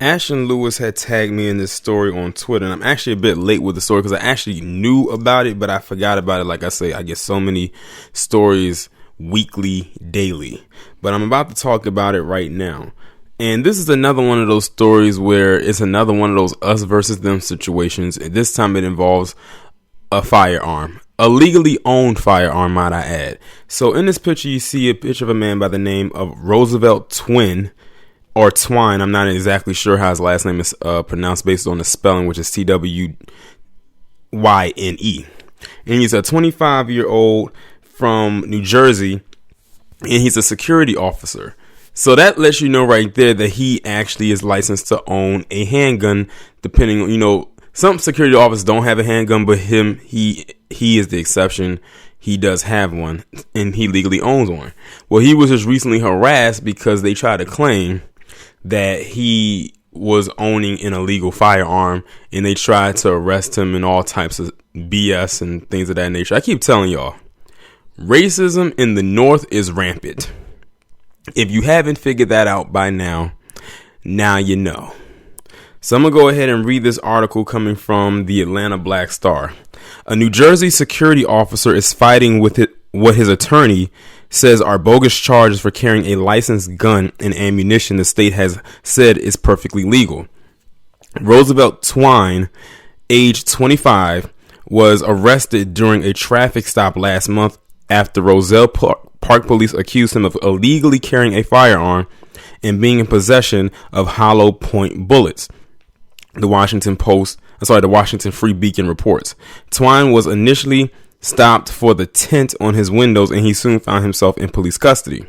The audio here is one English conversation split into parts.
Ashton Lewis had tagged me in this story on Twitter, and I'm actually a bit late with the story because I actually knew about it, but I forgot about it. Like I say, I get so many stories weekly, daily, but I'm about to talk about it right now. And this is another one of those stories where it's another one of those us versus them situations. And this time it involves a firearm, a legally owned firearm, might I add. So in this picture, you see a picture of a man by the name of Roosevelt Twyne. Or Twyne, I'm not exactly sure how his last name is pronounced based on the spelling, which is Twyne. And he's a 25-year-old from New Jersey, and he's a security officer. So that lets you know right there that he actually is licensed to own a handgun, depending on, some security officers don't have a handgun, but he is the exception. He does have one, and he legally owns one. Well, he was just recently harassed because they tried to claim that he was owning an illegal firearm, and they tried to arrest him and all types of BS and things of that nature. I keep telling y'all, racism in the North is rampant. If you haven't figured that out by now you know. So I'm going to go ahead and read this article coming from the Atlanta Black Star. A New Jersey security officer is fighting with what his attorney says are bogus charges for carrying a licensed gun and ammunition the state has said is perfectly legal. Roosevelt Twyne, age 25, was arrested during a traffic stop last month after Roselle Park police accused him of illegally carrying a firearm and being in possession of hollow point bullets. The Washington Free Beacon reports. Twyne was initially stopped for the tint on his windows, and he soon found himself in police custody.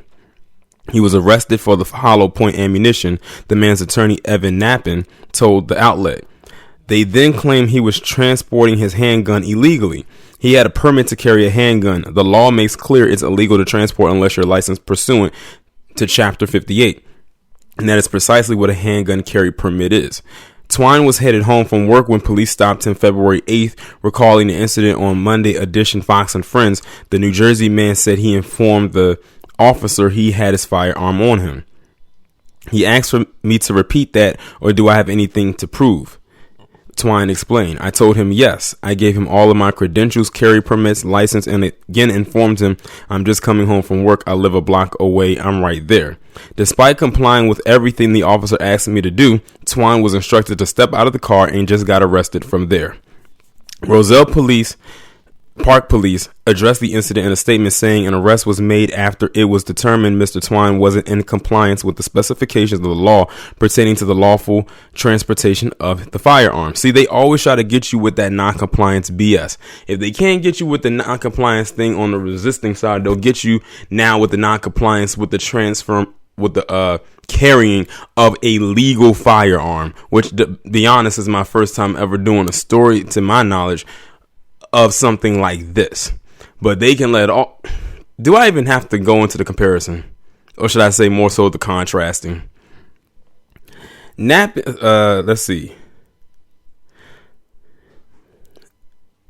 He was arrested for the hollow point ammunition, the man's attorney Evan Knappen told the outlet. They then claimed he was transporting his handgun illegally. He had a permit to carry a handgun. The law makes clear it's illegal to transport unless you're licensed pursuant to Chapter 58. And that is precisely what a handgun carry permit is. Twyne was headed home from work when police stopped him February 8th, recalling the incident on Monday edition Fox and Friends. The New Jersey man said he informed the officer he had his firearm on him. He asked for me to repeat that, or do I have anything to prove? Twyne explained. I told him yes. I gave him all of my credentials, carry permits, license, and again informed him I'm just coming home from work. I live a block away. I'm right there. Despite complying with everything the officer asked me to do, Twyne was instructed to step out of the car and just got arrested from there. Roselle Park Police addressed the incident in a statement saying an arrest was made after it was determined Mr. Twyne wasn't in compliance with the specifications of the law pertaining to the lawful transportation of the firearm. See, they always try to get you with that non-compliance BS. If they can't get you with the non-compliance thing on the resisting side, they'll get you now with the non-compliance with the carrying of a legal firearm, which, to be honest, is my first time ever doing a story, to my knowledge, of something like this. But they can let all. Do I even have to go into the comparison, or should I say more so the contrasting? Let's see.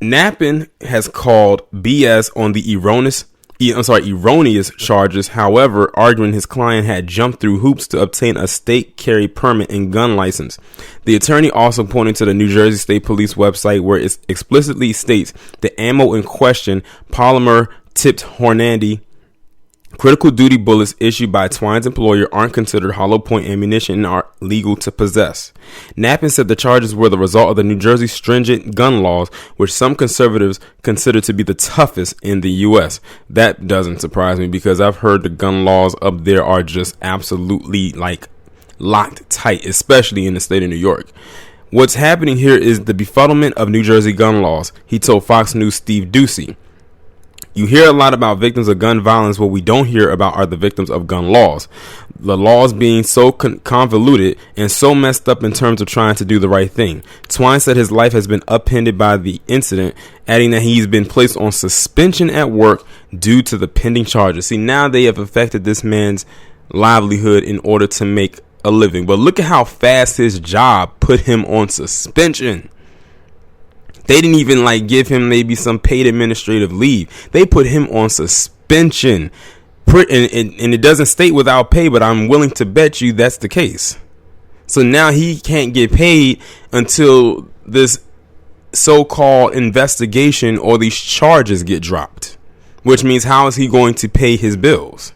Knappen has called BS on the erroneous charges, however, arguing his client had jumped through hoops to obtain a state carry permit and gun license. The attorney also pointed to the New Jersey State Police website where it explicitly states the ammo in question, polymer tipped Hornady critical duty bullets issued by Twyne's employer aren't considered hollow point ammunition and are legal to possess. Knappen said the charges were the result of the New Jersey stringent gun laws, which some conservatives consider to be the toughest in the U.S. That doesn't surprise me because I've heard the gun laws up there are just absolutely locked tight, especially in the state of New York. What's happening here is the befuddlement of New Jersey gun laws, he told Fox News' Steve Doocy. You hear a lot about victims of gun violence. What we don't hear about are the victims of gun laws. The laws being so convoluted and so messed up in terms of trying to do the right thing. Twyne said his life has been upended by the incident, adding that he's been placed on suspension at work due to the pending charges. See, now they have affected this man's livelihood in order to make a living. But look at how fast his job put him on suspension. They didn't even give him maybe some paid administrative leave. They put him on suspension. And it doesn't state without pay, but I'm willing to bet you that's the case. So now he can't get paid until this so-called investigation or these charges get dropped, which means how is he going to pay his bills?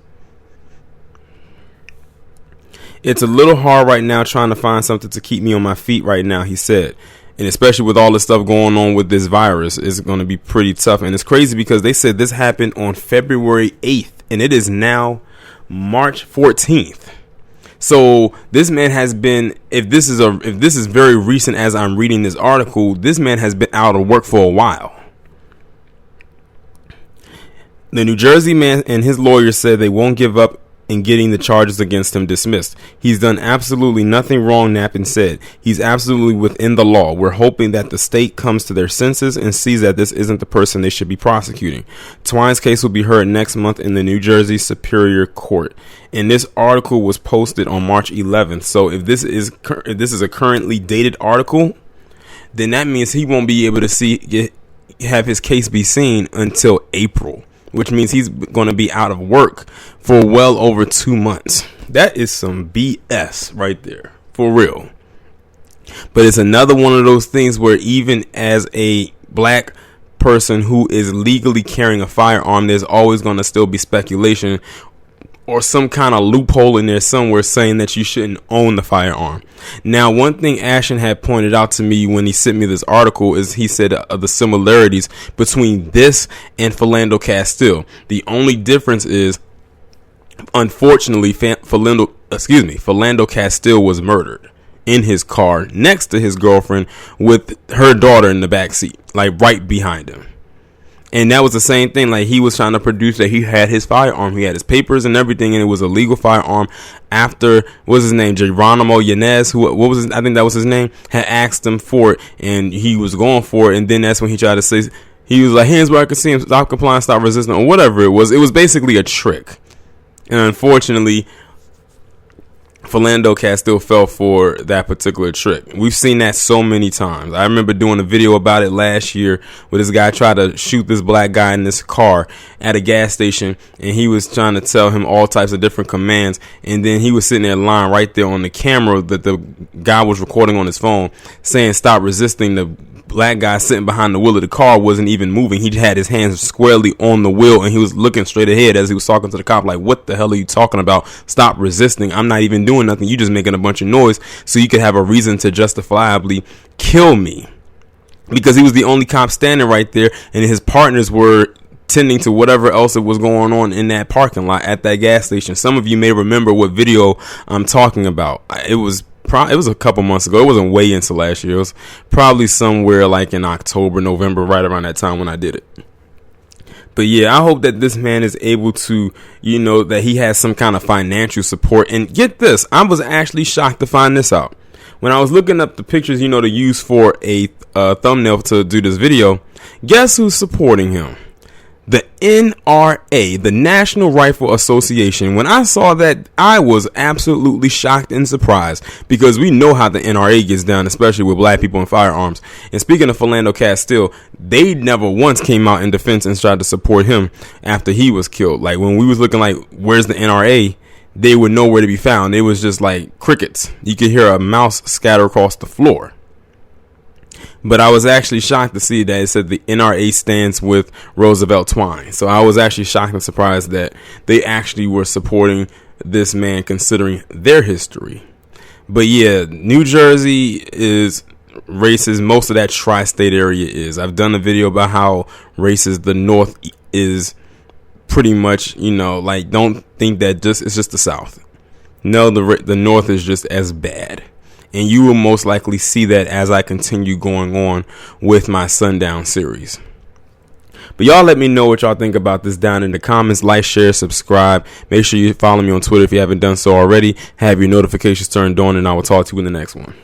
It's a little hard right now trying to find something to keep me on my feet right now, he said. And especially with all this stuff going on with this virus, it's going to be pretty tough. And it's crazy because they said this happened on February 8th and it is now March 14th. So this man has been, if this is very recent as I'm reading this article, this man has been out of work for a while. The New Jersey man and his lawyer said they won't give up in getting the charges against him dismissed. He's done absolutely nothing wrong, Knappen said. He's absolutely within the law. We're hoping that the state comes to their senses and sees that this isn't the person they should be prosecuting. Twyne's case will be heard next month in the New Jersey Superior Court. And this article was posted on March 11th. So if this is a currently dated article, then that means he won't be able to have his case be seen until April, which means he's going to be out of work for well over 2 months. That is some BS right there, for real. But it's another one of those things where even as a black person who is legally carrying a firearm, there's always going to still be speculation or some kind of loophole in there somewhere saying that you shouldn't own the firearm. Now, one thing Ashton had pointed out to me when he sent me this article is he said the similarities between this and Philando Castile. The only difference is, unfortunately, Philando Castile was murdered in his car next to his girlfriend with her daughter in the back seat, like right behind him. And that was the same thing. Like, he was trying to produce that he had his firearm. He had his papers and everything, and it was a legal firearm. After, what was his name? Geronimo Yanez, I think that was his name, had asked him for it, and he was going for it. And then that's when he tried to say, he was like, hands where I can see him, stop complying, stop resisting, or whatever it was. It was basically a trick. And unfortunately, Philando Castile fell for that particular trick. We've seen that so many times. I remember doing a video about it last year where this guy tried to shoot this black guy in this car at a gas station, and he was trying to tell him all types of different commands, and then he was sitting there lying right there on the camera that the guy was recording on his phone, saying stop resisting. The black guy sitting behind the wheel of the car wasn't even moving. He had his hands squarely on the wheel, and he was looking straight ahead as he was talking to the cop like, what the hell are you talking about? Stop resisting. I'm not even doing nothing. You just making a bunch of noise so you could have a reason to justifiably kill me. Because he was the only cop standing right there, and his partners were tending to whatever else was going on in that parking lot at that gas station. Some of you may remember what video I'm talking about. It was a couple months ago. It wasn't way into last year. It was probably somewhere like in October, November, right around that time when I did it. But yeah, I hope that this man is able to, that he has some kind of financial support. And get this, I was actually shocked to find this out. When I was looking up the pictures, to use for a thumbnail to do this video, guess who's supporting him? The NRA, the National Rifle Association. When I saw that, I was absolutely shocked and surprised, because we know how the NRA gets down, especially with black people and firearms. And speaking of Philando Castile, they never once came out in defense and tried to support him after he was killed. Like, when we was looking like, where's the NRA? They were nowhere to be found. It was just like crickets. You could hear a mouse scatter across the floor. But I was actually shocked to see that it said the NRA stands with Roosevelt Twyne. So I was actually shocked and surprised that they actually were supporting this man, considering their history. But yeah, New Jersey is racist. Most of that tri-state area is. I've done a video about how racist the North is. Pretty much, don't think that it's just the South. No, the North is just as bad. And you will most likely see that as I continue going on with my Sundown series. But y'all let me know what y'all think about this down in the comments. Like, share, subscribe. Make sure you follow me on Twitter if you haven't done so already. Have your notifications turned on, and I will talk to you in the next one.